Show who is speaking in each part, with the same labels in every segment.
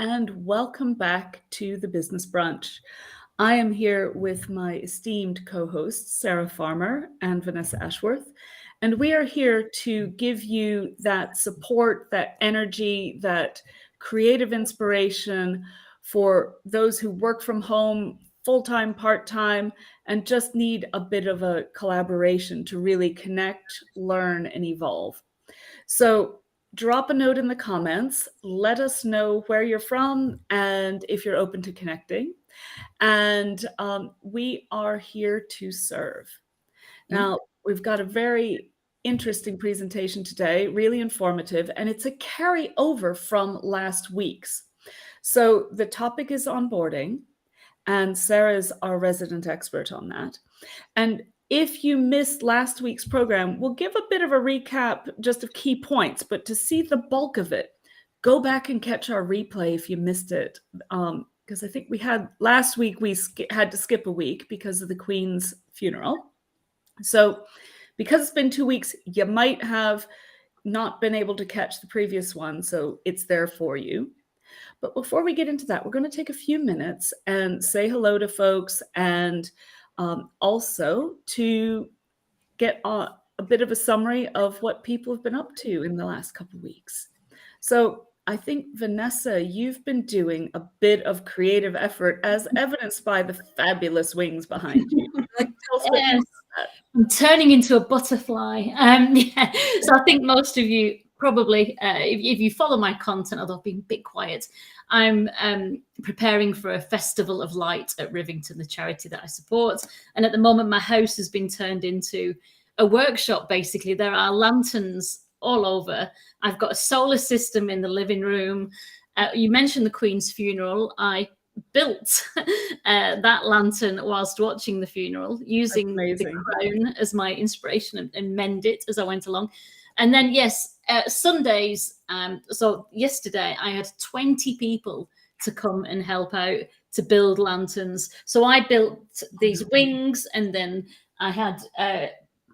Speaker 1: and welcome back to the Business Brunch. I am here with my esteemed co-hosts, Sarah Farmer and Vanessa Ashworth, and we are here to give you that support, that energy, that creative inspiration for those who work from home, full-time, part-time, and just need a bit of a collaboration to really connect, learn, and evolve. So drop a note in the comments. Let us know where you're from and if you're open to connecting. And we are here to serve. Now, we've got a very interesting presentation today, really informative, and it's a carryover from last week's. So the topic is onboarding, and Sarah is our resident expert on that. And if you missed last week's program, we'll give a bit of a recap just of key points, but to see the bulk of it, go back and catch our replay if you missed it. Because I think we had last week, we had to skip a week because of the Queen's funeral. So because it's been 2 weeks, you might have not been able to catch the previous one. So it's there for you. But before we get into that, we're going to take a few minutes and say hello to folks and also to get a bit of a summary of what people have been up to in the last couple of weeks. So I think, Vanessa, you've been doing a bit of creative effort as evidenced by the fabulous wings behind you.
Speaker 2: Yes. I'm turning into a butterfly. So I think most of you probably, if you follow my content, although I've been a bit quiet, I'm preparing for a festival of light at Rivington, the charity that I support. And at the moment, my house has been turned into a workshop, basically. There are lanterns all over. I've got a solar system in the living room. You mentioned the Queen's funeral. I built that lantern whilst watching the funeral, using the crown as my inspiration and mend it as I went along. And then, yes, Sundays, so yesterday I had 20 people to come and help out to build lanterns. So I built these wings, and then I had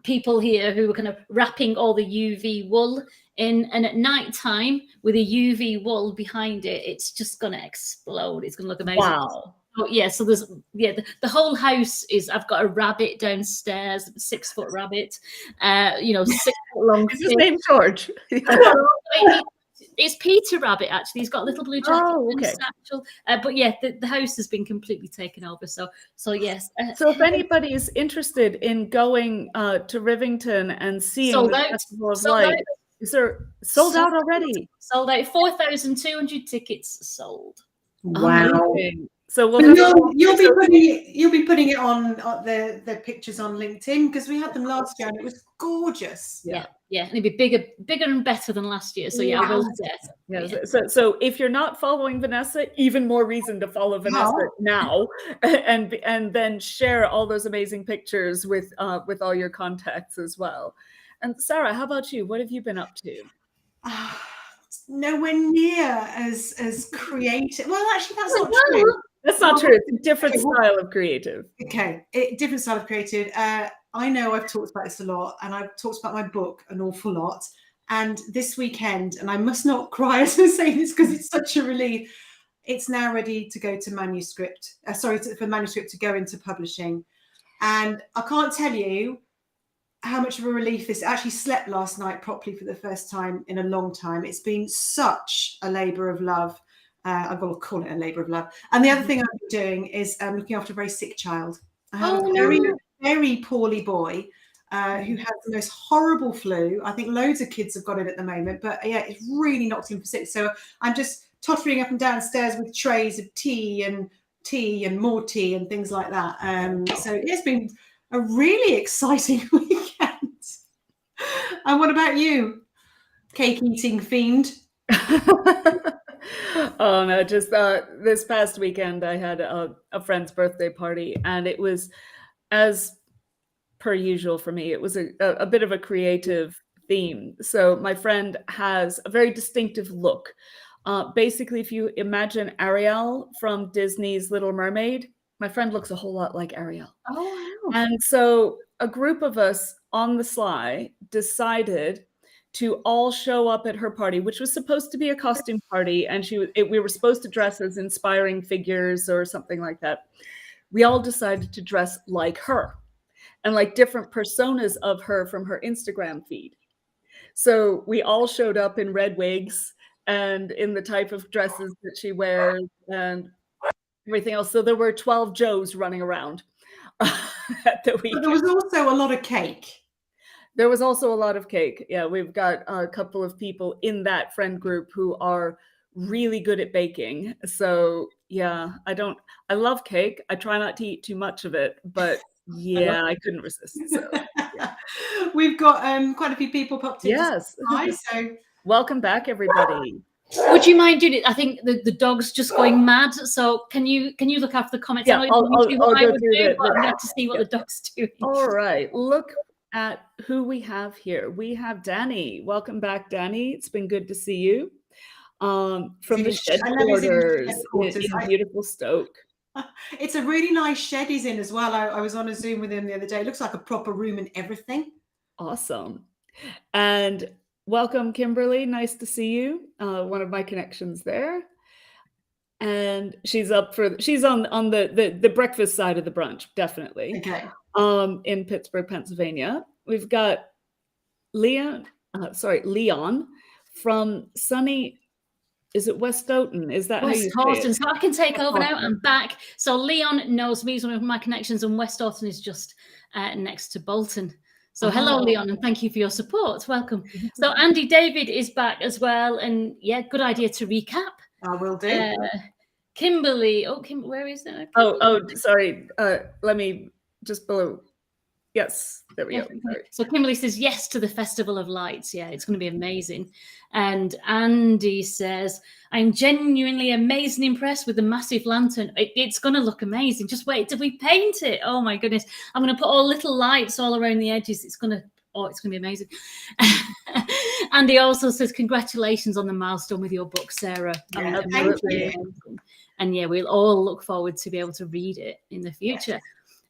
Speaker 2: people here who were kind of wrapping all the UV wool in, and at night time with a UV wool behind it, it's just going to explode. It's going to look amazing.
Speaker 1: Wow.
Speaker 2: Oh, yeah, so there's the whole house is. I've got a rabbit downstairs, 6 foot rabbit, 6 foot long.
Speaker 1: Is his name George?
Speaker 2: It's Peter Rabbit, actually. He's got a little blue jacket and satchel. But yeah, the house has been completely taken over. So yes.
Speaker 1: So if anybody is interested in going to Rivington and seeing the Festival of Light, is there sold out already?
Speaker 2: Sold out. 4,200 tickets sold.
Speaker 1: Wow.
Speaker 3: Amazing. So you'll be putting it on the pictures on LinkedIn, because we had them last year and it was gorgeous.
Speaker 2: Yeah, and it'd be bigger and better than last year. So yeah, I will do.
Speaker 1: So if you're not following Vanessa, even more reason to follow Vanessa now, and then share all those amazing pictures with all your contacts as well. And Sarah, how about you? What have you been up to?
Speaker 3: Nowhere near as creative. Well, actually, that's not true.
Speaker 1: That's not true. It's a different style of creative.
Speaker 3: Okay, different style of creative. I know I've talked about this a lot, and I've talked about my book an awful lot. And this weekend, and I must not cry as I say this because it's such a relief, it's now ready to go to manuscript. For manuscript to go into publishing. And I can't tell you how much of a relief this. I actually slept last night properly for the first time in a long time. It's been such a labour of love. I've got to call it a labour of love. And the other thing I've been doing is looking after a very sick child. I have a very, very poorly boy who has the most horrible flu. I think loads of kids have got it at the moment, but yeah, it's really knocked him for sick. So I'm just tottering up and downstairs with trays of tea and more tea and things like that. So it's been a really exciting weekend. And what about you, cake eating fiend?
Speaker 1: Oh no, just this past weekend I had a friend's birthday party, and it was, as per usual for me, it was a bit of a creative theme. So my friend has a very distinctive look. Basically, if you imagine Ariel from Disney's Little Mermaid, my friend looks a whole lot like Ariel.
Speaker 2: Oh, wow.
Speaker 1: And so a group of us on the sly decided to all show up at her party, which was supposed to be a costume party, and we were supposed to dress as inspiring figures or something like that. We all decided to dress like her and like different personas of her from her Instagram feed. So we all showed up in red wigs and in the type of dresses that she wears and everything else. So there were 12 Joes running around at the weekend.
Speaker 3: But there was also a lot of cake.
Speaker 1: There was also a lot of cake. Yeah, we've got a couple of people in that friend group who are really good at baking. So yeah, I love cake. I try not to eat too much of it, but yeah, I couldn't resist. So yeah.
Speaker 3: We've got quite a few people popped in.
Speaker 1: Yes.
Speaker 3: Hi, so
Speaker 1: Welcome back, everybody.
Speaker 2: Would you mind, Judith? I think the dog's just going mad. So can you look after the comments?
Speaker 1: Yeah, I'll go through
Speaker 2: but I'm glad to see what the dog's doing.
Speaker 1: All right, look at who we have here. We have Danny. Welcome back, Danny. It's been good to see you. From the shed quarters in beautiful Stoke.
Speaker 3: It's a really nice shed he's in as well. I was on a Zoom with him the other day. It looks like a proper room and everything.
Speaker 1: Awesome. And welcome, Kimberly. Nice to see you. One of my connections there. And she's on the breakfast side of the brunch, definitely.
Speaker 3: Okay.
Speaker 1: In Pittsburgh, Pennsylvania. We've got Leon from sunny, is it West Stoughton? Is that
Speaker 2: West
Speaker 1: how you say
Speaker 2: Stoughton?
Speaker 1: it?
Speaker 2: So I can take over now. I'm back. So Leon knows me. He's one of my connections, and West Stoughton is just next to Bolton. So hello, Leon, and thank you for your support. Welcome. So Andy David is back as well, and yeah, good idea to recap.
Speaker 3: I will do.
Speaker 2: Kimberly, where is it?
Speaker 1: Sorry. Let me just below. Yes, there we go. Sorry.
Speaker 2: So Kimberly says yes to the Festival of Lights. Yeah, it's going to be amazing. And Andy says, I'm genuinely amazed and impressed with the massive lantern. It's going to look amazing. Just wait till we paint it. Oh my goodness. I'm going to put all little lights all around the edges. It's going to be amazing. Andy also says, congratulations on the milestone with your book, Sarah.
Speaker 3: Yeah, thank you.
Speaker 2: And yeah, we'll all look forward to be able to read it in the future.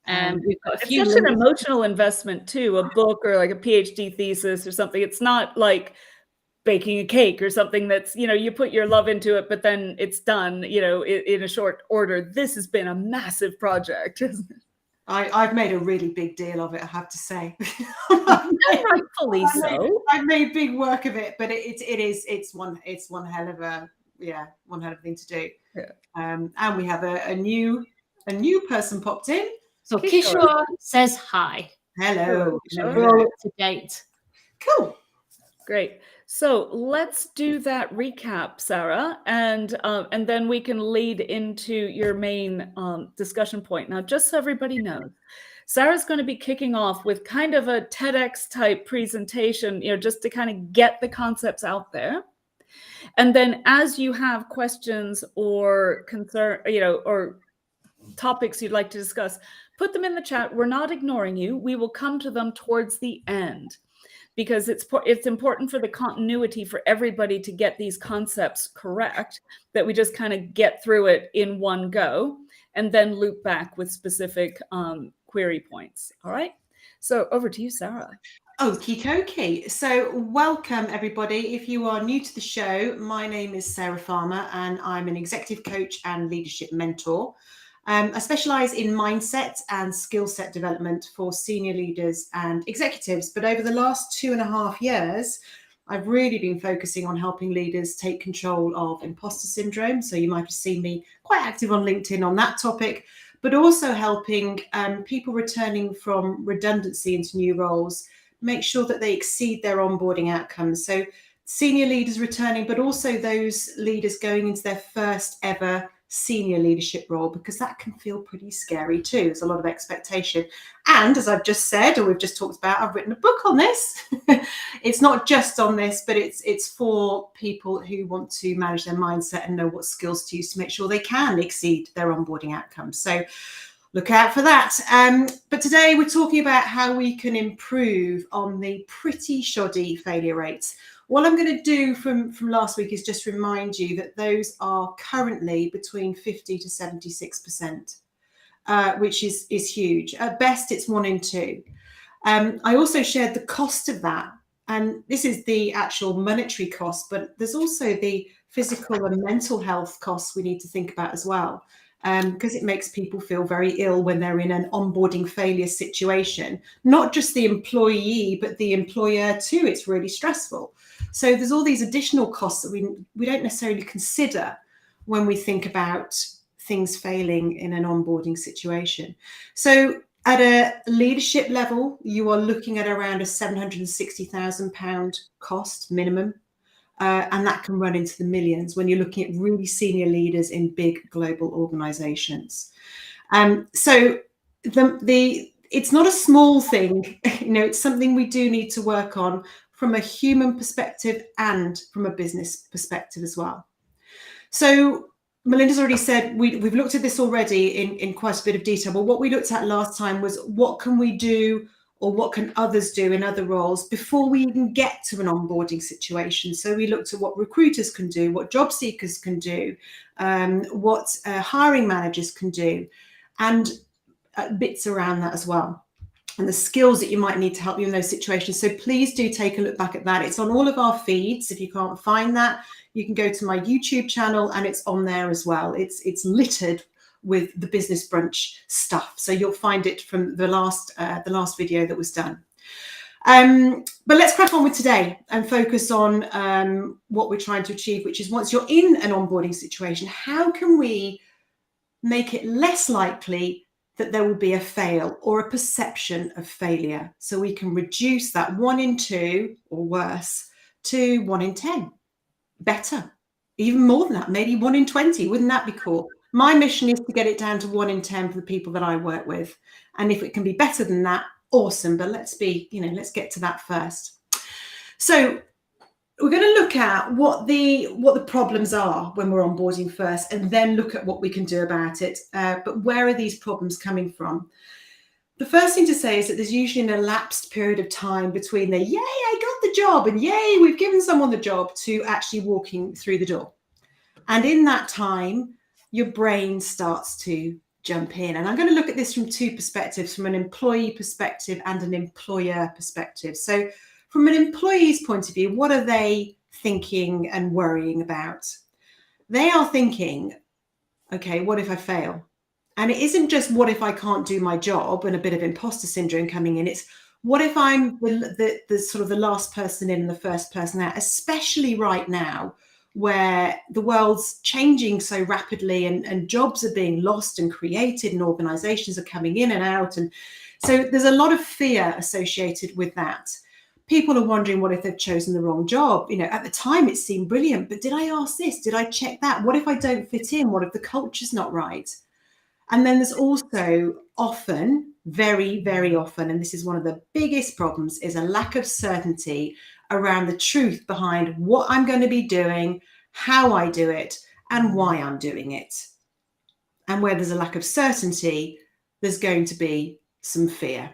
Speaker 2: We've got a few.
Speaker 1: It's such an emotional investment too, a book or like a PhD thesis or something. It's not like baking a cake or something that's, you put your love into it, but then it's done, in a short order. This has been a massive project.
Speaker 3: I've made a really big deal of it, I have to say.
Speaker 1: Rightfully so.
Speaker 3: I've made big work of it, but it's one hell of a thing to do. Yeah. And we have a new person popped in.
Speaker 2: So Kishore says hi.
Speaker 3: Hello.
Speaker 2: We're all up to date.
Speaker 3: Cool.
Speaker 1: Great. So let's do that recap, Sarah, and then we can lead into your main discussion point. Now, just so everybody knows, Sarah's going to be kicking off with kind of a TEDx type presentation, just to kind of get the concepts out there. And then as you have questions or concern, or topics you'd like to discuss, put them in the chat. We're not ignoring you. We will come to them towards the end, because it's important for the continuity for everybody to get these concepts correct, that we just kind of get through it in one go and then loop back with specific query points. All right. So over to you, Sarah.
Speaker 3: Okie dokie. So welcome, everybody. If you are new to the show, my name is Sarah Farmer, and I'm an executive coach and leadership mentor. I specialise in mindset and skill set development for senior leaders and executives. But over the last 2.5 years, I've really been focusing on helping leaders take control of imposter syndrome. So you might have seen me quite active on LinkedIn on that topic, but also helping people returning from redundancy into new roles make sure that they exceed their onboarding outcomes. So senior leaders returning, but also those leaders going into their first ever senior leadership role, because that can feel pretty scary too. There's a lot of expectation. And as I've just said, or we've just talked about, I've written a book on this. It's not just on this, but it's for people who want to manage their mindset and know what skills to use to make sure they can exceed their onboarding outcomes. So look out for that. But today we're talking about how we can improve on the pretty shoddy failure rates. What I'm going to do from last week is just remind you that those are currently between 50 to 76%, which is huge. At best, it's 1 in 2. I also shared the cost of that And this is the actual monetary cost, but there's also the physical and mental health costs we need to think about as well, because it makes people feel very ill when they're in an onboarding failure situation. Not just the employee, but the employer too. It's really stressful. So there's all these additional costs that we don't necessarily consider when we think about things failing in an onboarding situation. So at a leadership level, you are looking at around a £760,000 cost minimum. And that can run into the millions when you're looking at really senior leaders in big global organizations. So it's not a small thing, it's something we do need to work on from a human perspective and from a business perspective as well. So Melinda's already said we've looked at this already in quite a bit of detail, but what we looked at last time was what can we do or what can others do in other roles before we even get to an onboarding situation. So we looked at what recruiters can do, what job seekers can do, what hiring managers can do, and bits around that as well, and the skills that you might need to help you in those situations. So please do take a look back at that. It's on all of our feeds. If you can't find that, you can go to my YouTube channel and it's on there as well. It's littered with the business brunch stuff. So you'll find it from the last video that was done. But let's crack on with today and focus on what we're trying to achieve, which is once you're in an onboarding situation, how can we make it less likely that there will be a fail or a perception of failure, so we can reduce that 1 in 2 or worse to 1 in 10. Better, even more than that, maybe 1 in 20. Wouldn't that be cool? My mission is to get it down to 1 in 10 for the people that I work with. And if it can be better than that, awesome. But let's get to that first. So we're going to look at what the problems are when we're onboarding first, and then look at what we can do about it. But where are these problems coming from? The first thing to say is that there's usually an elapsed period of time between the yay, I got the job, and yay, we've given someone the job, to actually walking through the door. And in that time, your brain starts to jump in. And I'm going to look at this from 2 perspectives, from an employee perspective and an employer perspective. So from an employee's point of view, what are they thinking and worrying about? They are thinking, okay, what if I fail? And it isn't just what if I can't do my job and a bit of imposter syndrome coming in. It's what if I'm the sort of the last person in and the first person out, especially right now where the world's changing so rapidly and jobs are being lost and created and organizations are coming in and out. And so there's a lot of fear associated with that. People are wondering, what if they've chosen the wrong job? At the time it seemed brilliant, but did I ask this? Did I check that? What if I don't fit in? What if the culture's not right? And then there's also often, very, very often, and this is one of the biggest problems, is a lack of certainty around the truth behind what I'm going to be doing, how I do it, and why I'm doing it. And where there's a lack of certainty, there's going to be some fear.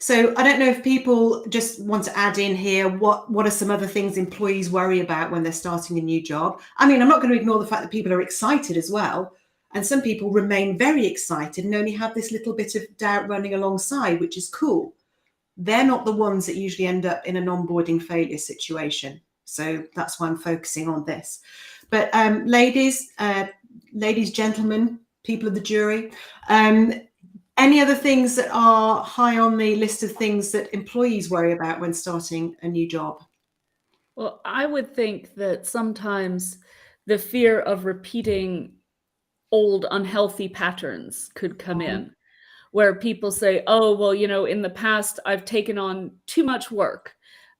Speaker 3: So I don't know if people just want to add in here, what are some other things employees worry about when they're starting a new job? I mean, I'm not going to ignore the fact that people are excited as well. And some people remain very excited and only have this little bit of doubt running alongside, which is cool. They're not the ones that usually end up in an onboarding failure situation. So that's why I'm focusing on this. But ladies, gentlemen, people of the jury, any other things that are high on the list of things that employees worry about when starting a new job?
Speaker 1: Well, I would think that sometimes the fear of repeating old unhealthy patterns could come in, where people say, oh, well, in the past, I've taken on too much work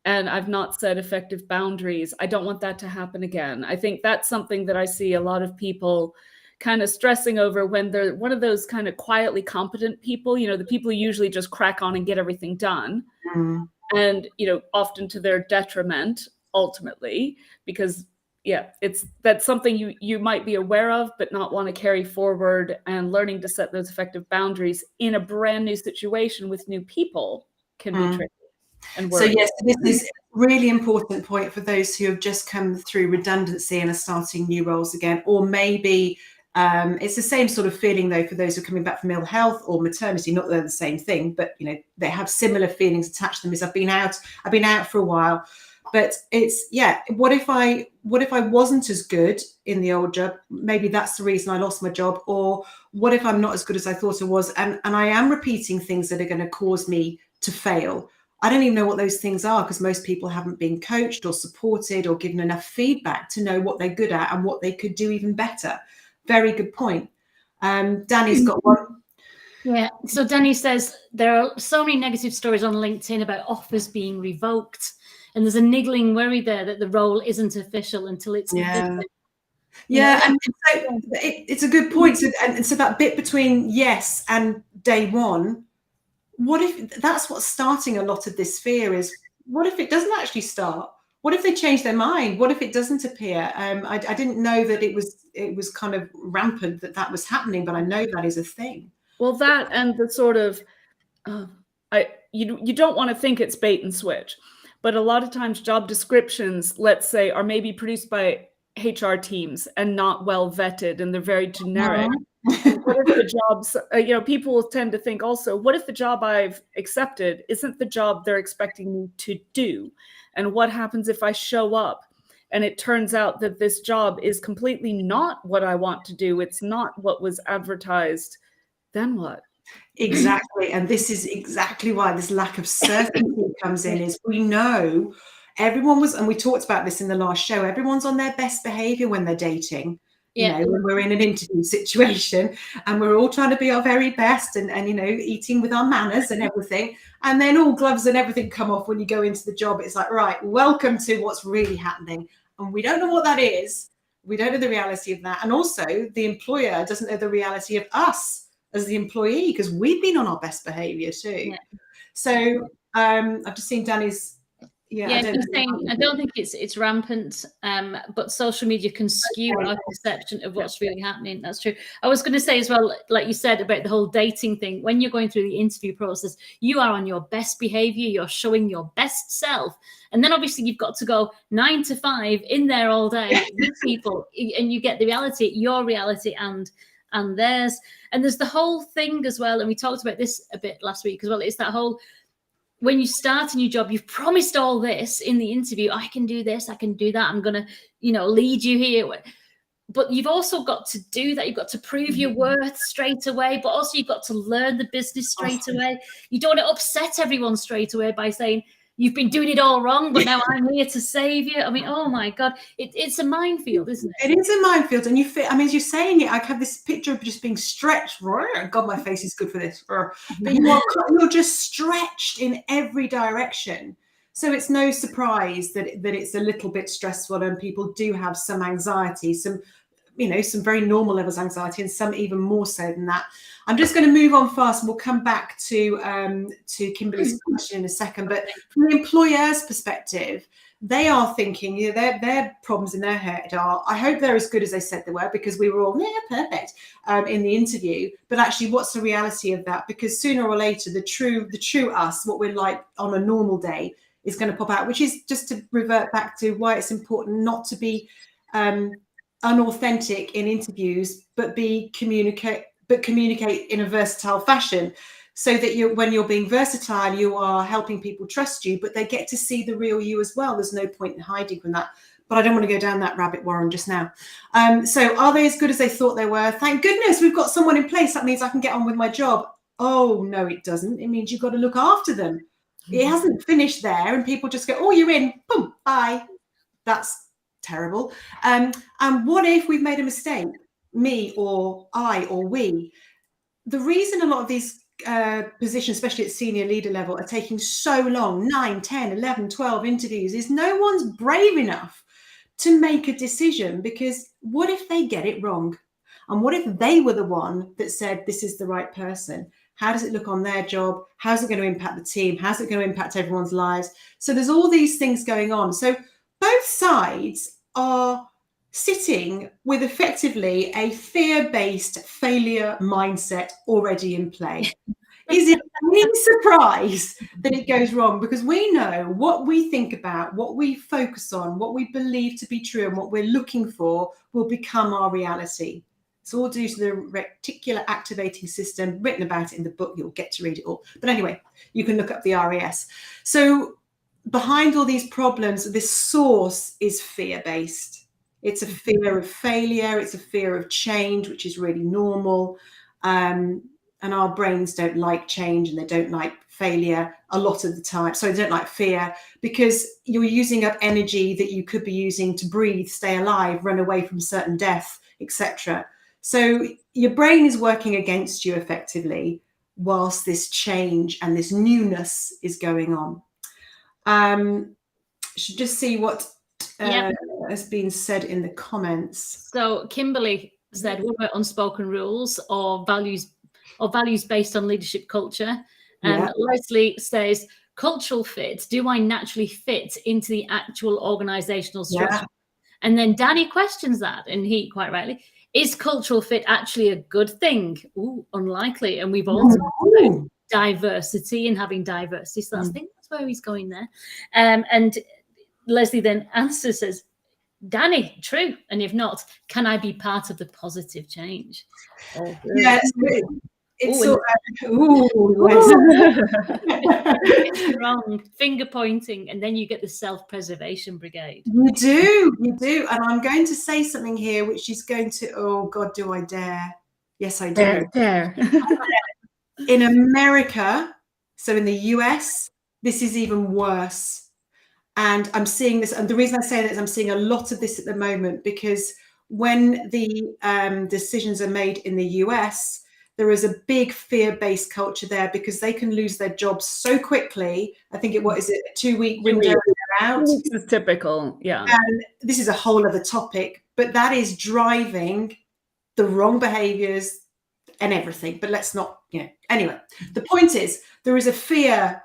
Speaker 1: and I've not set effective boundaries. I don't want that to happen again. I think that's something that I see a lot of people kind of stressing over when they're one of those kind of quietly competent people, the people who usually just crack on and get everything done. And, often to their detriment, ultimately, because that's something you might be aware of, but not want to carry forward, and learning to set those effective boundaries in a brand new situation with new people can be tricky and worrying.
Speaker 3: So yes, this is a really important point for those who have just come through redundancy and are starting new roles again, or maybe It's the same sort of feeling, though, for those who are coming back from ill health or maternity. Not that they're the same thing, but they have similar feelings attached to them. Is I've been out for a while, but it's What if I wasn't as good in the old job? Maybe that's the reason I lost my job. Or what if I'm not as good as I thought I was, and I am repeating things that are going to cause me to fail? I don't even know what those things are, because most people haven't been coached or supported or given enough feedback to know what they're good at and what they could do even better. Very good point. Danny's got one.
Speaker 2: Yeah. So Danny says there are so many negative stories on LinkedIn about offers being revoked, and there's a niggling worry there that the role isn't official until it's official.
Speaker 3: Yeah, and so it's a good point. And so that bit between yes and day one, what if that's what's starting a lot of this fear? Is what if it doesn't actually start? What if they change their mind? What if it doesn't appear? I didn't know that it was kind of rampant that was happening, but I know that is a thing.
Speaker 1: Well, that and the sort of you don't want to think it's bait and switch, but a lot of times job descriptions, let's say, are maybe produced by HR teams and not well vetted, and they're very generic. What if the jobs, people tend to think also, what if the job I've accepted isn't the job they're expecting me to do? And what happens if I show up and it turns out that this job is completely not what I want to do? It's not what was advertised. Then what?
Speaker 3: Exactly. And this is exactly why this lack of certainty comes in, is we know everyone was, and we talked about this in the last show, everyone's on their best behavior when they're dating. When we're in an interview situation and we're all trying to be our very best and eating with our manners and everything, and then all gloves and everything come off when you go into the job. It's like, right, welcome to what's really happening, and we don't know what that is. We don't know the reality of that, and also the employer doesn't know the reality of us as the employee, because we've been on our best behavior too. So I've just seen Danny's. I
Speaker 2: don't think it's rampant, but social media can skew our perception of what's really happening. That's true. I was going to say as well, like you said about the whole dating thing, when you're going through the interview process, you are on your best behavior, you're showing your best self. And then obviously you've got to go 9 to 5 in there all day with people, and you get the reality, your reality and theirs. And there's the whole thing as well, and we talked about this a bit last week as well, it's that whole, when you start a new job, you've promised all this in the interview. I can do this, I can do that. I'm going to, lead you here. But you've also got to do that. You've got to prove your worth straight away, but also you've got to learn the business straight away. You don't want to upset everyone straight away by saying, you've been doing it all wrong, but now I'm here to save you. I mean, oh my God, it's a minefield, isn't it?
Speaker 3: It is a minefield. And as you're saying it, I have this picture of just being stretched. God, my face is good for this. But you're just stretched in every direction. So it's no surprise that it's a little bit stressful, and people do have some anxiety, some very normal levels of anxiety, and some even more so than that. I'm just going to move on fast, and we'll come back to Kimberly's question in a second. But from the employer's perspective, they are thinking, their problems in their head are, I hope they're as good as they said they were, because we were all perfect in the interview. But actually, what's the reality of that? Because sooner or later, the true us, what we're like on a normal day, is going to pop out, which is just to revert back to why it's important not to be unauthentic in interviews, but communicate in a versatile fashion, so that when you're being versatile, you are helping people trust you, but they get to see the real you as well. There's no point in hiding from that. But I don't want to go down that rabbit warren just now. So are they as good as they thought they were? Thank goodness we've got someone in place. That means I can get on with my job. Oh, no, it doesn't. It means you've got to look after them. It hasn't finished there, and people just go, oh, you're in, boom, bye. That's terrible. And what if we've made a mistake? Me or I or we. The reason a lot of these positions, especially at senior leader level, are taking so long, 9, 10, 11, 12 interviews, is no one's brave enough to make a decision, because what if they get it wrong? And what if they were the one that said, this is the right person? How does it look on their job? How's it going to impact the team? How's it going to impact everyone's lives? So there's all these things going on. So both sides are sitting with effectively a fear-based failure mindset already in play. Is it any surprise that it goes wrong? Because we know what we think about, what we focus on, what we believe to be true, and what we're looking for will become our reality. It's all due to the reticular activating system, written about it in the book. You'll get to read it all. But anyway, you can look up the RAS. So behind all these problems, this source is fear-based. It's a fear of failure. It's a fear of change, which is really normal. And our brains don't like change, and they don't like failure a lot of the time. So they don't like fear, because you're using up energy that you could be using to breathe, stay alive, run away from certain death, etc. So your brain is working against you effectively whilst this change and this newness is going on. Should just see what has been said in the comments.
Speaker 2: So Kimberly said, what about unspoken rules or values based on leadership culture? And Leslie says, cultural fit. Do I naturally fit into the actual organizational structure? Yeah. And then Danny questions that, and he quite rightly, is cultural fit actually a good thing? Ooh, unlikely. And we've all talked about diversity and having diversity. So I think that's where he's going there. And Leslie then answers, says, Danny, true. And if not, can I be part of the positive change?
Speaker 3: Oh, yes. It's
Speaker 2: wrong, finger pointing, and then you get the self-preservation brigade.
Speaker 3: You do. And I'm going to say something here which is going to, oh God, do I dare? Yes, I do.
Speaker 1: Dare.
Speaker 3: In America, so in the US, this is even worse. And I'm seeing this, and the reason I say that is I'm seeing a lot of this at the moment, because when the decisions are made in the US, there is a big fear-based culture there, because they can lose their jobs so quickly. I think a 2-week window out.
Speaker 1: This is typical, yeah.
Speaker 3: And this is a whole other topic, but that is driving the wrong behaviors and everything. But let's not, anyway, the point is there is a fear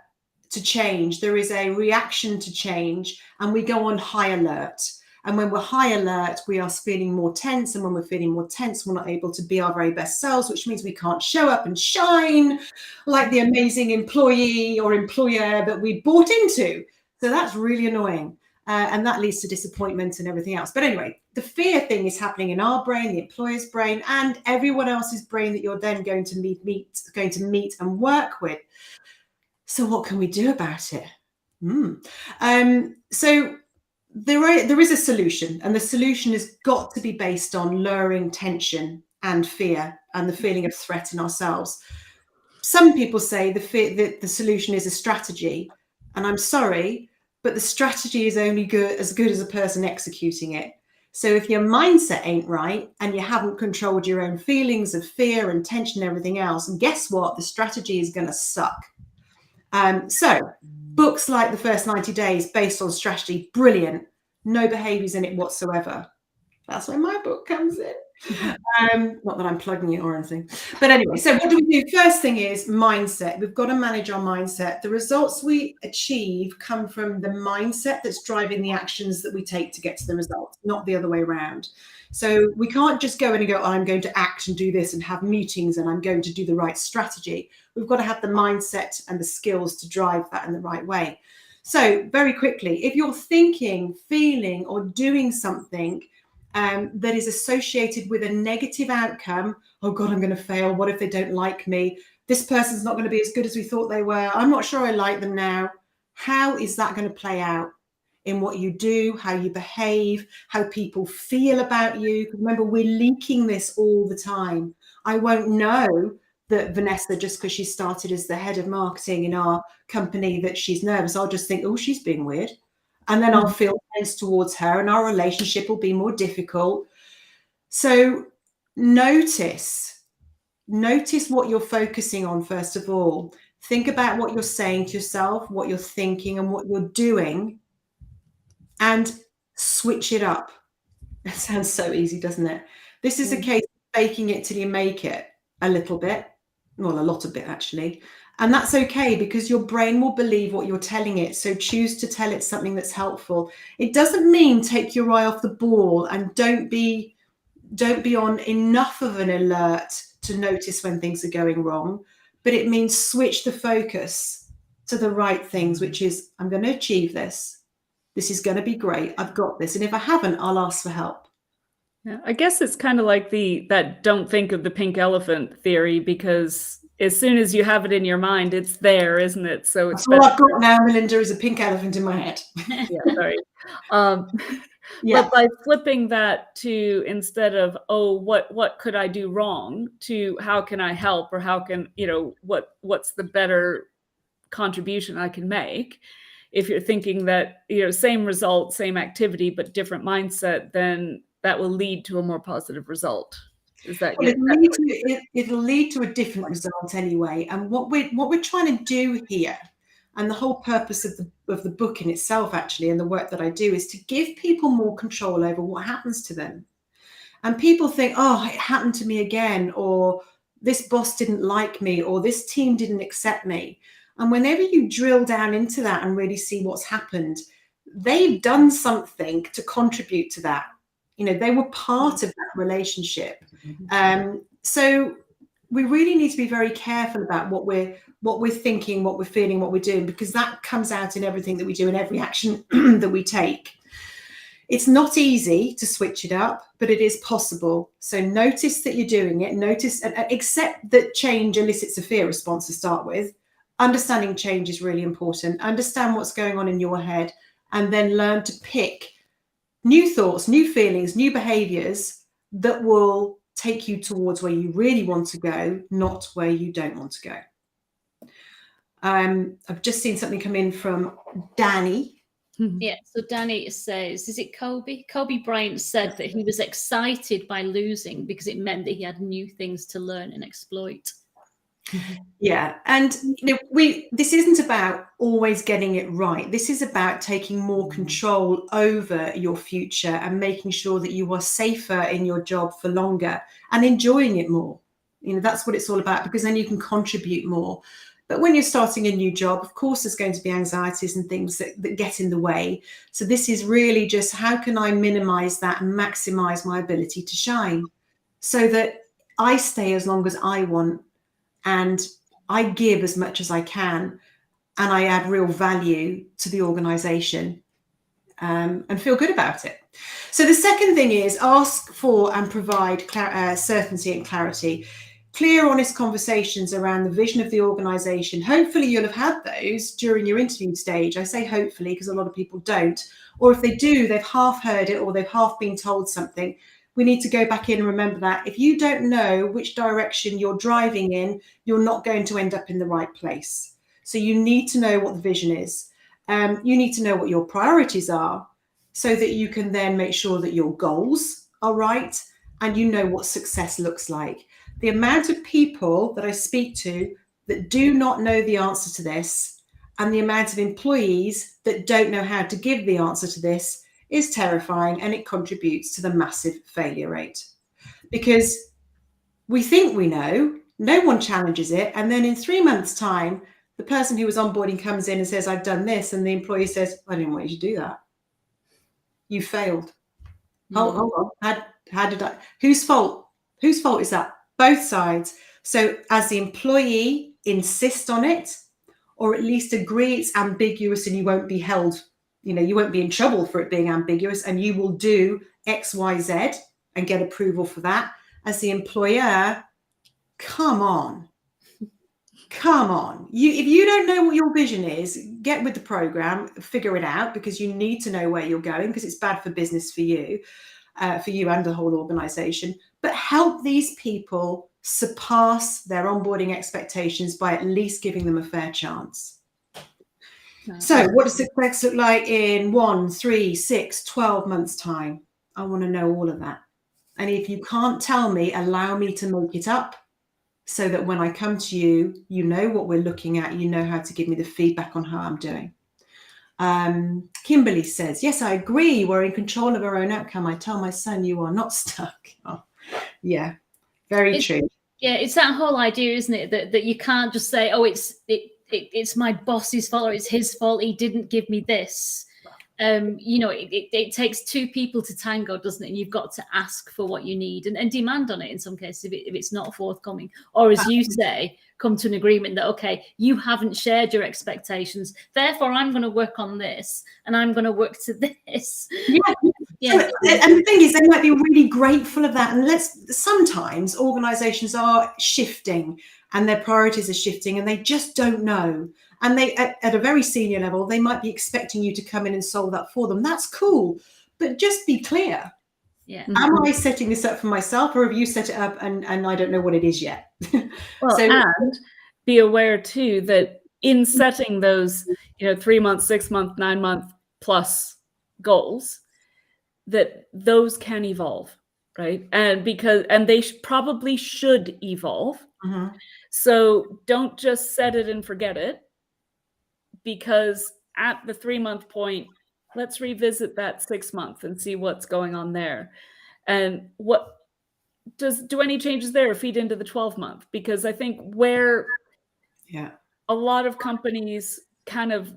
Speaker 3: to change. There is a reaction to change, and we go on high alert. And when we're high alert, we are feeling more tense. And when we're feeling more tense, we're not able to be our very best selves, which means we can't show up and shine like the amazing employee or employer that we bought into. So that's really annoying. And that leads to disappointment and everything else. But anyway, the fear thing is happening in our brain, the employer's brain, and everyone else's brain that you're then going to meet and work with. So what can we do about it? So there is a solution, and the solution has got to be based on lowering tension and fear and the feeling of threat in ourselves. Some people say the solution is a strategy, and I'm sorry, but the strategy is only as good as a person executing it. So if your mindset ain't right and you haven't controlled your own feelings of fear and tension and everything else, and guess what? The strategy is going to suck. So books like The First 90 Days based on strategy, brilliant. No behaviors in it whatsoever. That's where my book comes in. Not that I'm plugging it or anything. But anyway, so what do we do? First thing is mindset. We've got to manage our mindset. The results we achieve come from the mindset that's driving the actions that we take to get to the results, not the other way around. So we can't just go in and go, I'm going to act and do this and have meetings and I'm going to do the right strategy. We've got to have the mindset and the skills to drive that in the right way. So very quickly, if you're thinking, feeling, or doing something that is associated with a negative outcome, oh God, I'm going to fail. What if they don't like me? This person's not going to be as good as we thought they were. I'm not sure I like them now. How is that going to play out in what you do, how you behave, how people feel about you? Because remember, we're leaking this all the time. I won't know that Vanessa, just because she started as the head of marketing in our company, that she's nervous. I'll just think, oh, she's being weird. And then I'll feel tense towards her and our relationship will be more difficult. So notice what you're focusing on, first of all. Think about what you're saying to yourself, what you're thinking and what you're doing, and switch it up. It sounds so easy, doesn't it? This is a case of faking it till you make it a little bit. Well, a lot of it actually. And that's okay, because your brain will believe what you're telling it. So choose to tell it something that's helpful. It doesn't mean take your eye off the ball and don't be on enough of an alert to notice when things are going wrong. But it means switch the focus to the right things, which is, I'm going to achieve this. This is going to be great. I've got this. And if I haven't, I'll ask for help.
Speaker 1: Yeah, I guess it's kind of like that don't think of the pink elephant theory, because as soon as you have it in your mind, it's there, isn't it? So it's
Speaker 3: That's all
Speaker 1: better.
Speaker 3: I've got now, Melinda, is a pink elephant in my head.
Speaker 1: Yeah, sorry. Um,
Speaker 3: Yeah.
Speaker 1: But by flipping that to, instead of, oh, what could I do wrong, to how can I help, or how can, what's the better contribution I can make? If you're thinking that, same result, same activity, but different mindset, then that will lead to a more positive result. Is that
Speaker 3: Well,
Speaker 1: your?
Speaker 3: it'll lead to a different result anyway. And what we're trying to do here, and the whole purpose of the book in itself, actually, and the work that I do, is to give people more control over what happens to them. And people think, oh, it happened to me again, or this boss didn't like me, or this team didn't accept me. And whenever you drill down into that and really see what's happened, they've done something to contribute to that. They were part of that relationship. So we really need to be very careful about what we're thinking, what we're feeling, what we're doing, because that comes out in everything that we do and every action that we take. It's not easy to switch it up, but it is possible. So notice that you're doing it. Notice and accept that change elicits a fear response to start with. Understanding change is really important. Understand what's going on in your head, and then learn to pick new thoughts, new feelings, new behaviors that will take you towards where you really want to go, not where you don't want to go. I've just seen something come in from Danny.
Speaker 2: Yeah, so Danny says, is it Kobe? Kobe Bryant said that he was excited by losing because it meant that he had new things to learn and exploit.
Speaker 3: Yeah, and this isn't about always getting it right. This is about taking more control over your future and making sure that you are safer in your job for longer and enjoying it more. That's what it's all about, because then you can contribute more. But when you're starting a new job, of course, there's going to be anxieties and things that get in the way. So this is really just, how can I minimize that and maximize my ability to shine, so that I stay as long as I want, and I give as much as I can, and I add real value to the organization, and feel good about it. So the second thing is ask for and provide certainty and clarity. Clear, honest conversations around the vision of the organization. Hopefully you'll have had those during your interview stage. I say hopefully because a lot of people don't. Or if they do, they've half heard it, or they've half been told something. We need to go back in and remember that if you don't know which direction you're driving in, you're not going to end up in the right place. So you need to know what the vision is. You need to know what your priorities are, so that you can then make sure that your goals are right and you know what success looks like. The amount of people that I speak to that do not know the answer to this, and the amount of employees that don't know how to give the answer to this, is terrifying, and it contributes to the massive failure rate. Because we think we know, no one challenges it, and then in 3 months' time, the person who was onboarding comes in and says, I've done this, and the employee says, I didn't want you to do that. You failed. Hold on. How did I? Whose fault? Whose fault is that? Both sides. So as the employee, insist on it, or at least agree it's ambiguous, and you won't be held, you won't be in trouble for it being ambiguous, and you will do X, Y, Z and get approval for that. As the employer, come on. If you don't know what your vision is, get with the program, figure it out, because you need to know where you're going, because it's bad for business for you and the whole organization. But help these people surpass their onboarding expectations by at least giving them a fair chance. So what does success look like in 1, 3, 6, 12 months time? I want to know all of that. And if you can't tell me, allow me to make it up, so that when I come to you, you know what we're looking at, you know how to give me the feedback on how I'm doing. Kimberly says, yes, I agree. We're in control of our own outcome. I tell my son, you are not stuck. Oh, yeah, very true.
Speaker 2: Yeah, it's that whole idea, isn't it, that you can't just say, oh, it's my boss's fault, or it's his fault, he didn't give me this. It takes two people to tango, doesn't it? And you've got to ask for what you need and demand on it in some cases if it's not forthcoming. Or as you say, come to an agreement that, okay, you haven't shared your expectations, therefore I'm going to work on this and I'm going to work to this.
Speaker 3: Yeah,
Speaker 2: Yeah.
Speaker 3: And the thing is, they might be really grateful of that. And sometimes organizations are shifting and their priorities are shifting and they just don't know. And they, at a very senior level, they might be expecting you to come in and solve that for them. That's cool. But just be clear.
Speaker 2: Yeah.
Speaker 3: Am I setting this up for myself, or have you set it up and I don't know what it is yet?
Speaker 1: Well, and be aware too that in setting those, 3 month, 6 month, 9 month plus goals, that those can evolve, right? And they probably should evolve.
Speaker 3: Mm-hmm.
Speaker 1: So don't just set it and forget it, because at the 3 month point, let's revisit that 6 month and see what's going on there. And do any changes there feed into the 12 month? Because I think where a lot of companies kind of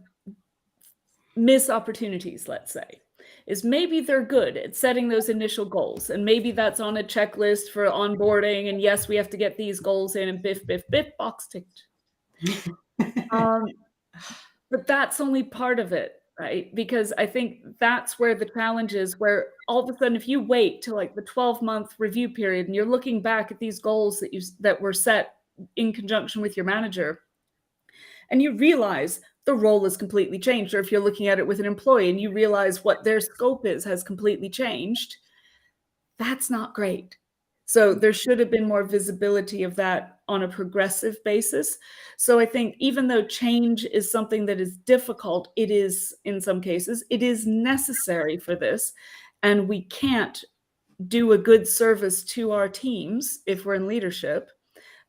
Speaker 1: miss opportunities, let's say, is maybe they're good at setting those initial goals. And maybe that's on a checklist for onboarding. And yes, we have to get these goals in and biff, biff, biff, box ticked. But that's only part of it, right? Because I think that's where the challenge is, where all of a sudden, if you wait till like the 12-month review period and you're looking back at these goals that were set in conjunction with your manager, and you realize the role has completely changed, or if you're looking at it with an employee and you realize what their scope has completely changed, that's not great. So there should have been more visibility of that on a progressive basis. So I think even though change is something that is difficult, it is, in some cases, it is necessary for this. And we can't do a good service to our teams if we're in leadership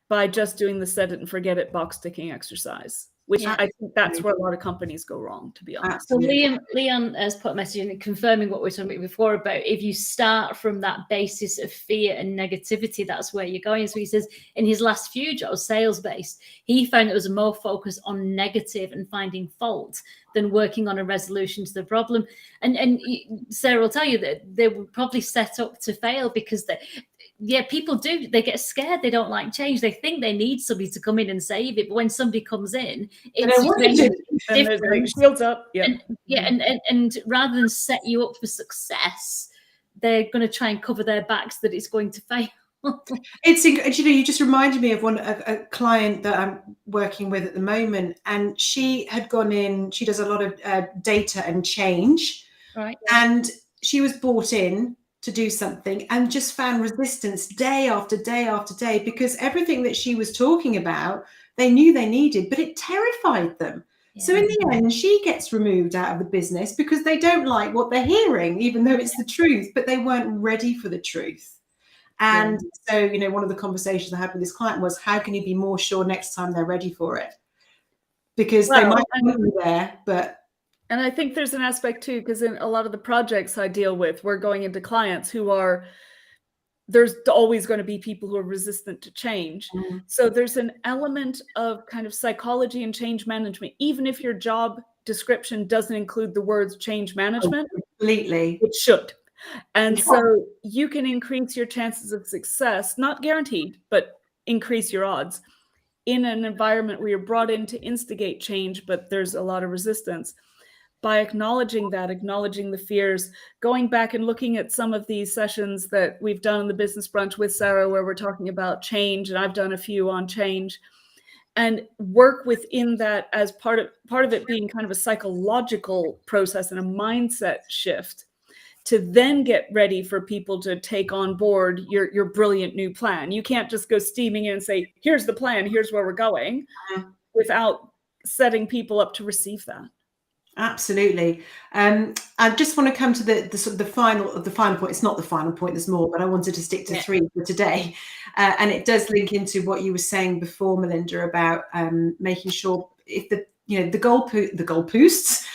Speaker 1: by just doing the set it and forget it box ticking exercise, which I think that's where a lot of companies go wrong, to be honest.
Speaker 2: So Leon has put a message in confirming what we were talking about before about if you start from that basis of fear and negativity, that's where you're going. So he says in his last few jobs, sales-based, he found it was more focused on negative and finding fault than working on a resolution to the problem. And Sarah will tell you that they were probably set up to fail because people they get scared. They don't like change. They think they need somebody to come in and save it. But when somebody comes in, it's different.
Speaker 1: Shields up.
Speaker 2: And rather than set you up for success, they're going to try and cover their backs that it's going to fail.
Speaker 3: You just reminded me of a client that I'm working with at the moment, and she had gone in. She does a lot of data and change,
Speaker 2: right?
Speaker 3: And she was brought in to do something and just found resistance day after day after day, because everything that she was talking about, they knew they needed, but it terrified them. Yeah. So in the end, she gets removed out of the business because they don't like what they're hearing, even though it's the truth, but they weren't ready for the truth. And so, one of the conversations I had with this client was, how can you be more sure next time they're ready for it? Because they might be there, but...
Speaker 1: And I think there's an aspect too, because in a lot of the projects I deal with, we're going into clients there's always going to be people who are resistant to change. Mm-hmm. So there's an element of kind of psychology and change management, even if your job description doesn't include the words change management.
Speaker 3: Completely.
Speaker 1: It should. And so you can increase your chances of success, not guaranteed, but increase your odds in an environment where you're brought in to instigate change, but there's a lot of resistance. By acknowledging the fears, going back and looking at some of these sessions that we've done in the Business Brunch with Sarah, where we're talking about change, and I've done a few on change, and work within that as part of it being kind of a psychological process and a mindset shift, to then get ready for people to take on board your brilliant new plan. You can't just go steaming in and say, here's the plan, here's where we're going, without setting people up to receive that.
Speaker 3: Absolutely. I just want to come to the final point. It's not the final point, there's more, but I wanted to stick to 3 for today. And it does link into what you were saying before, Melinda, about making sure if the goalposts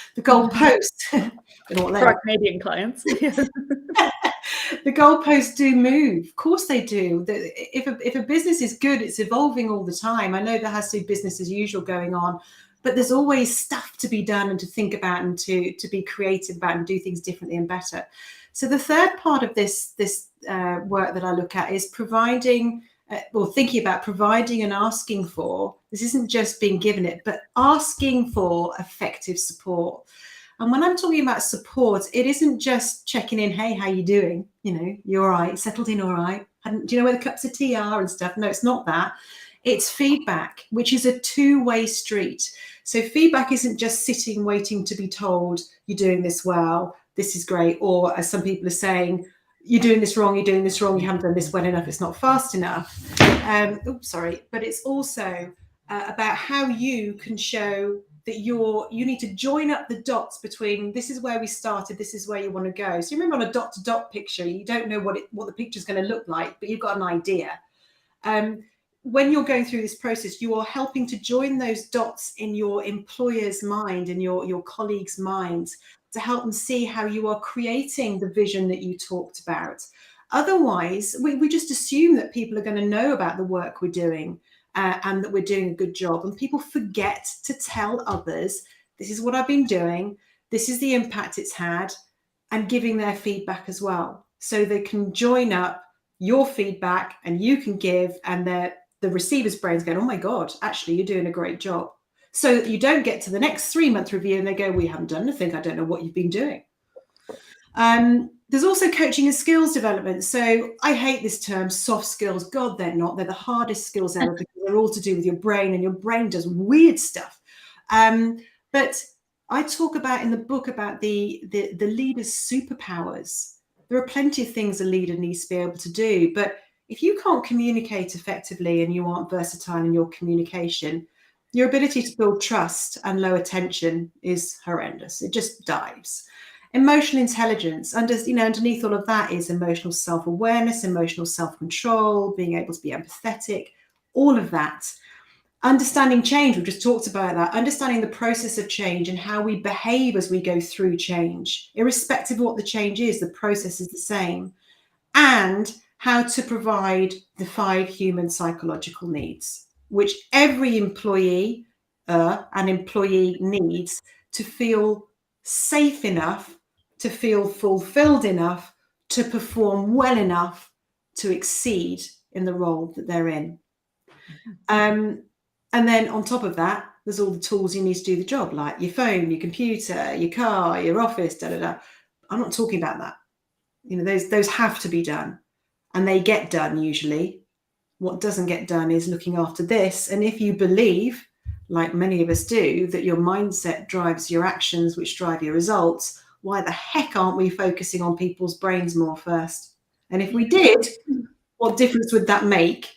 Speaker 1: for our Canadian clients.
Speaker 3: The goalposts do move. Of course they do. If a business is good, it's evolving all the time. I know there has to be business as usual going on, but there's always stuff to be done and to think about and to be creative about and do things differently and better. So the third part of this work that I look at is thinking about providing and asking for. This isn't just being given it, but asking for effective support. And when I'm talking about support, it isn't just checking in, hey, how you doing? You know, you all right? Settled in all right? Do you know where the cups of tea are and stuff? No, it's not that. It's feedback, which is a two-way street. So feedback isn't just sitting waiting to be told you're doing this well, this is great, or as some people are saying, you're doing this wrong, you haven't done this well enough, it's not fast enough. But it's also about how you can show that you need to join up the dots between this is where we started, this is where you want to go. So you remember on a dot-to-dot picture, you don't know what the picture is going to look like, but you've got an idea. When you're going through this process, you are helping to join those dots in your employer's mind and your colleagues' minds to help them see how you are creating the vision that you talked about. Otherwise, we just assume that people are going to know about the work we're doing and that we're doing a good job. And people forget to tell others, this is what I've been doing, this is the impact it's had, and giving their feedback as well. So they can join up your feedback and you can give, and the receiver's brain's going, oh my God, actually, you're doing a great job. So that you don't get to the next 3-month review and they go, we haven't done anything. I don't know what you've been doing. There's also coaching and skills development. So I hate this term, soft skills. God, they're not. They're the hardest skills ever because they're all to do with your brain, and your brain does weird stuff. But I talk about in the book about the leader's superpowers. There are plenty of things a leader needs to be able to do. But if you can't communicate effectively and you aren't versatile in your communication, your ability to build trust and lower tension is horrendous. It just dives. Emotional intelligence, underneath all of that is emotional self-awareness, emotional self-control, being able to be empathetic, all of that. Understanding change, we just talked about that. Understanding the process of change and how we behave as we go through change. Irrespective of what the change is, the process is the same. And how to provide the 5 human psychological needs, which every employee and employee needs to feel safe enough, to feel fulfilled enough, to perform well enough to exceed in the role that they're in. And then on top of that, there's all the tools you need to do the job, like your phone, your computer, your car, your office, I'm not talking about that. Those have to be done, and they get done usually. What doesn't get done is looking after this. And if you believe, like many of us do, that your mindset drives your actions, which drive your results, why the heck aren't we focusing on people's brains more first? And if we did, what difference would that make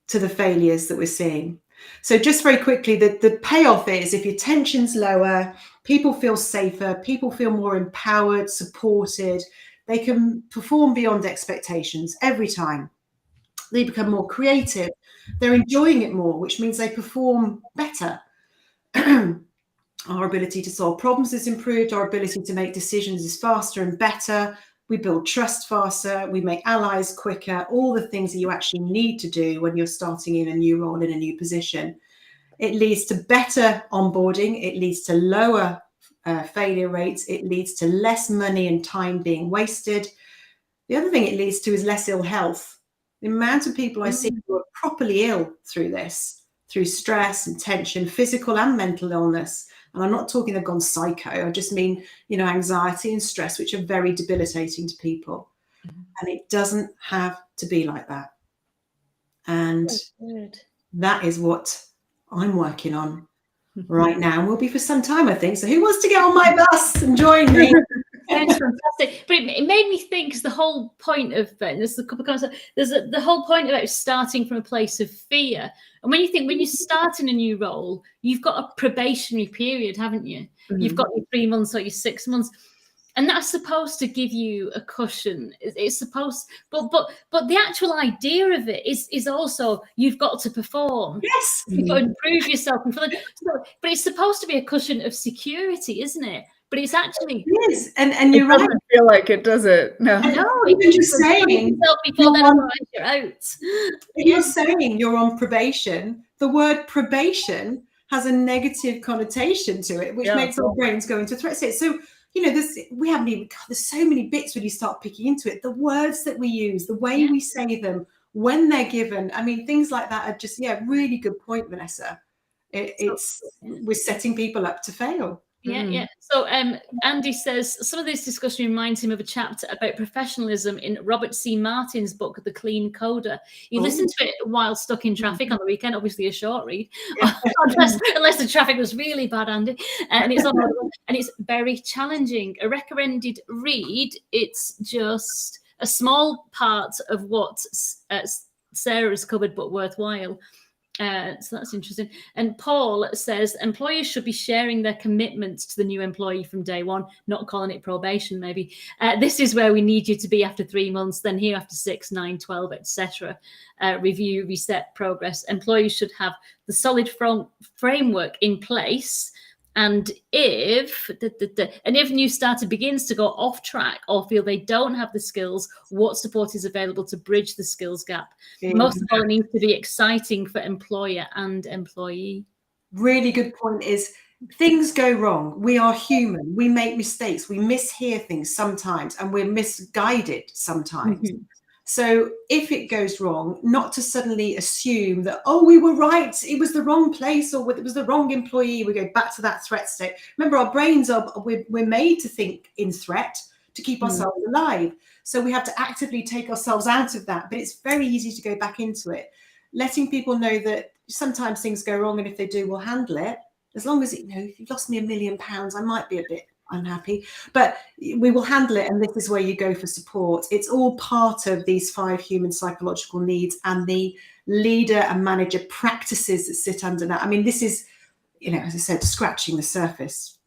Speaker 3: to the failures that we're seeing? So just very quickly, the payoff is if your tension's lower, people feel safer, people feel more empowered, supported, they can perform beyond expectations every time. They become more creative, they're enjoying it more, which means they perform better. Our ability to solve problems is improved, our ability to make decisions is faster and better, we build trust faster, we make allies quicker, all the things that you actually need to do when you're starting in a new role, in a new position. It leads to better onboarding, it leads to lower failure rates, it leads to less money and time being wasted. The other thing it leads to is less ill health. The amount of people I see who are properly ill through this, through stress and tension, physical and mental illness. And I'm not talking they've gone psycho. I just mean, anxiety and stress, which are very debilitating to people. And it doesn't have to be like that. And that is what I'm working on right now, and will be for some time, I think. So who wants to get on my bus and join me?
Speaker 2: That's fantastic. But it made me think, because the whole point of there's a couple of concepts. There's the whole point about starting from a place of fear. And when you start in a new role, you've got a probationary period, haven't you? Mm-hmm. You've got your 3 months or your 6 months. And that's supposed to give you a cushion. It's supposed, but the actual idea of it is also you've got to perform.
Speaker 3: Yes,
Speaker 2: you've got to improve yourself. But it's supposed to be a cushion of security, isn't it? But it's actually
Speaker 3: and you're right.
Speaker 1: I feel like it, does it? No,
Speaker 3: you're just saying
Speaker 2: you're out.
Speaker 3: You're saying you're on probation. The word probation has a negative connotation to it, which makes our brains go into threat state. So. There's so many bits when you start picking into it. The words that we use, the way we say them, when they're given. I mean, things like that are just, really good point, Vanessa. We're setting people up to fail.
Speaker 2: Yeah. So Andy says some of this discussion reminds him of a chapter about professionalism in Robert C. Martin's book, The Clean Coder. You listen to it while stuck in traffic on the weekend, obviously a short read, unless the traffic was really bad, Andy. And it's on and it's very challenging. A recommended read. It's just a small part of what Sarah's covered, but worthwhile. So that's interesting. And Paul says employers should be sharing their commitments to the new employee from day one, not calling it probation, maybe. This is where we need you to be after 3 months, then here after 6, 9, 12, etc. Review, reset, progress. Employees should have the solid framework in place. And if new starter begins to go off track or feel they don't have the skills, what support is available to bridge the skills gap? Most of all, it needs to be exciting for employer and employee.
Speaker 3: Really good point is things go wrong. We are human. We make mistakes. We mishear things sometimes and we're misguided sometimes. So if it goes wrong, not to suddenly assume that, oh, we were right, it was the wrong place or it was the wrong employee. We go back to that threat state. Remember, our brains we're made to think in threat to keep ourselves alive. So we have to actively take ourselves out of that. But it's very easy to go back into it. Letting people know that sometimes things go wrong, and if they do, we'll handle it. As long as, if you've lost me £1 million, I might be a bit unhappy, but we will handle it. And this is where you go for support. It's all part of these 5 human psychological needs and the leader and manager practices that sit under that. I mean, this is, as I said, scratching the surface.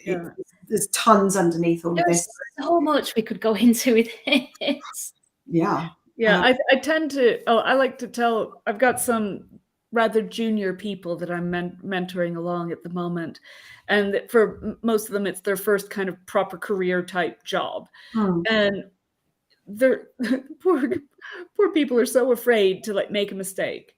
Speaker 3: There's tons underneath all of this.
Speaker 2: So much we could go into with it.
Speaker 3: Yeah.
Speaker 1: I tend to, I like to tell, I've got some rather junior people that I'm mentoring along at the moment. And for most of them, it's their first kind of proper career type job. And they're poor people are so afraid to make a mistake.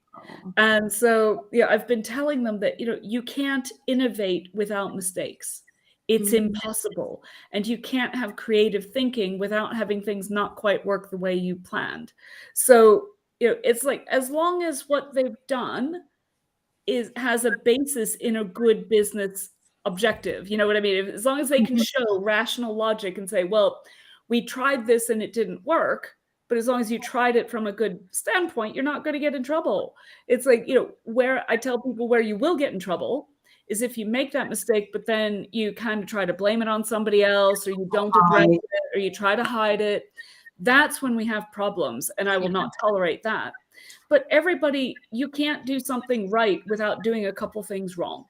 Speaker 1: And so, I've been telling them that, you can't innovate without mistakes. It's impossible. And you can't have creative thinking without having things not quite work the way you planned. So, it's like, as long as what they've done has a basis in a good business objective, you know what I mean? As long as they can show rational logic and say, well, we tried this and it didn't work, but as long as you tried it from a good standpoint, you're not going to get in trouble. It's like, where I tell people where you will get in trouble is if you make that mistake, but then you kind of try to blame it on somebody else, or you don't address it, or you try to hide it. That's when we have problems, and I will not tolerate that. But everybody, you can't do something right without doing a couple things wrong.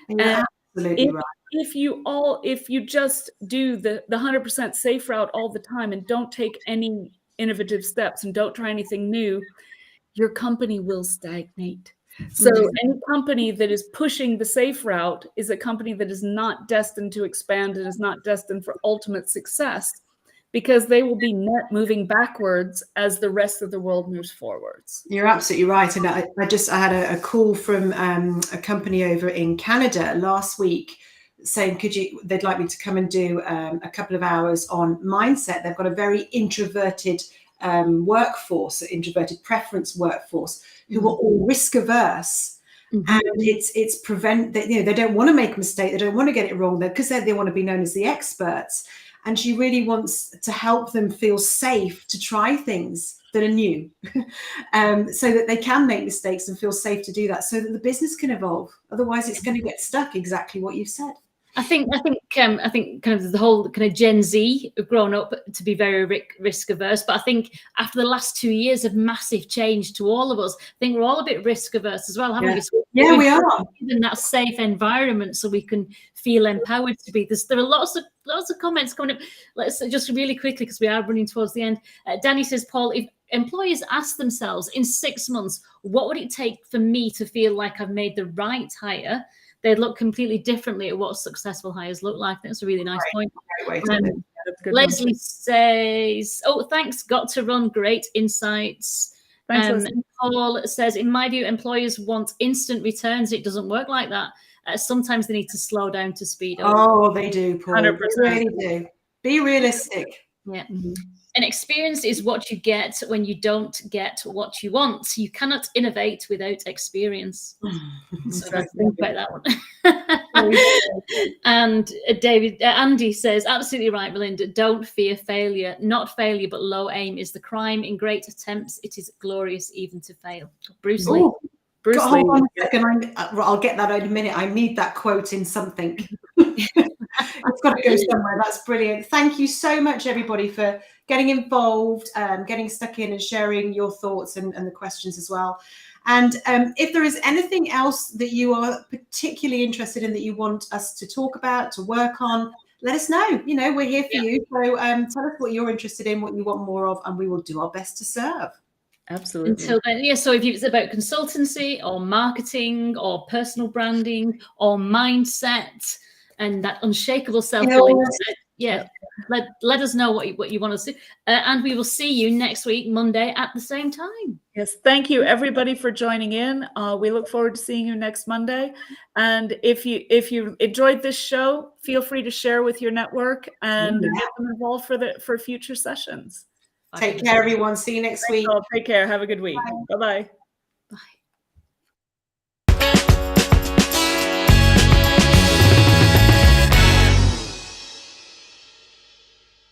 Speaker 3: Yeah, absolutely right.
Speaker 1: If you just do the 100% safe route all the time and don't take any innovative steps and don't try anything new, your company will stagnate. So any company that is pushing the safe route is a company that is not destined to expand and is not destined for ultimate success, because they will be net moving backwards as the rest of the world moves forwards.
Speaker 3: You're absolutely right. And I had a call from a company over in Canada last week saying, they'd like me to come and do a couple of hours on mindset. They've got a very introverted workforce, introverted preference workforce, who are all risk averse. And it's prevent that, they don't want to make a mistake. They don't want to get it wrong because they want to be known as the experts. And she really wants to help them feel safe to try things that are new, so that they can make mistakes and feel safe to do that, so that the business can evolve. Otherwise, it's going to get stuck. Exactly what you've said.
Speaker 2: I think kind of the whole kind of Gen Z have grown up to be very risk averse, but I think after the last 2 years of massive change to all of us, I think we're all a bit risk averse as well, haven't we? So
Speaker 3: we are
Speaker 2: in that safe environment, so we can feel empowered to be. There are lots of comments coming up. Let's just really quickly, because we are running towards the end. Danny says, Paul, if employers ask themselves in 6 months, what would it take for me to feel like I've made the right hire? They'd look completely differently at what successful hires look like. That's a really nice point. Leslie says, thanks, got to run, great insights. Paul says, in my view, employers want instant returns. It doesn't work like that. Sometimes they need to slow down to speed up.
Speaker 3: Oh, they do, Paul. 100%. They really do. Be realistic.
Speaker 2: Yeah.
Speaker 1: Mhm.
Speaker 2: And experience is what you get when you don't get what you want. You cannot innovate without experience. So let's think about that one. And Andy says, absolutely right, Melinda. Don't fear failure. Not failure, but low aim is the crime. In great attempts, it is glorious even to fail. Bruce Lee.
Speaker 1: Bruce Lee.
Speaker 3: Hold on a second. I'll get that in a minute. I need that quote in something. It's got to go somewhere. That's brilliant. Thank you so much, everybody, for getting involved, getting stuck in and sharing your thoughts and the questions as well. And if there is anything else that you are particularly interested in that you want us to talk about, to work on, let us know. You know, we're here for you. So tell us what you're interested in, what you want more of, and we will do our best to serve.
Speaker 1: Absolutely.
Speaker 2: Until then, yeah. So if it's about consultancy or marketing or personal branding or mindset and that unshakable self-belief, let us know what you want us to do, and we will see you next week, Monday at the same time.
Speaker 1: Yes, thank you everybody for joining in. We look forward to seeing you next Monday. And if you enjoyed this show, feel free to share with your network and get them involved for future sessions.
Speaker 3: Take care, everyone. See you next week.
Speaker 1: Take care. Have a good week. Bye-bye.
Speaker 2: Bye.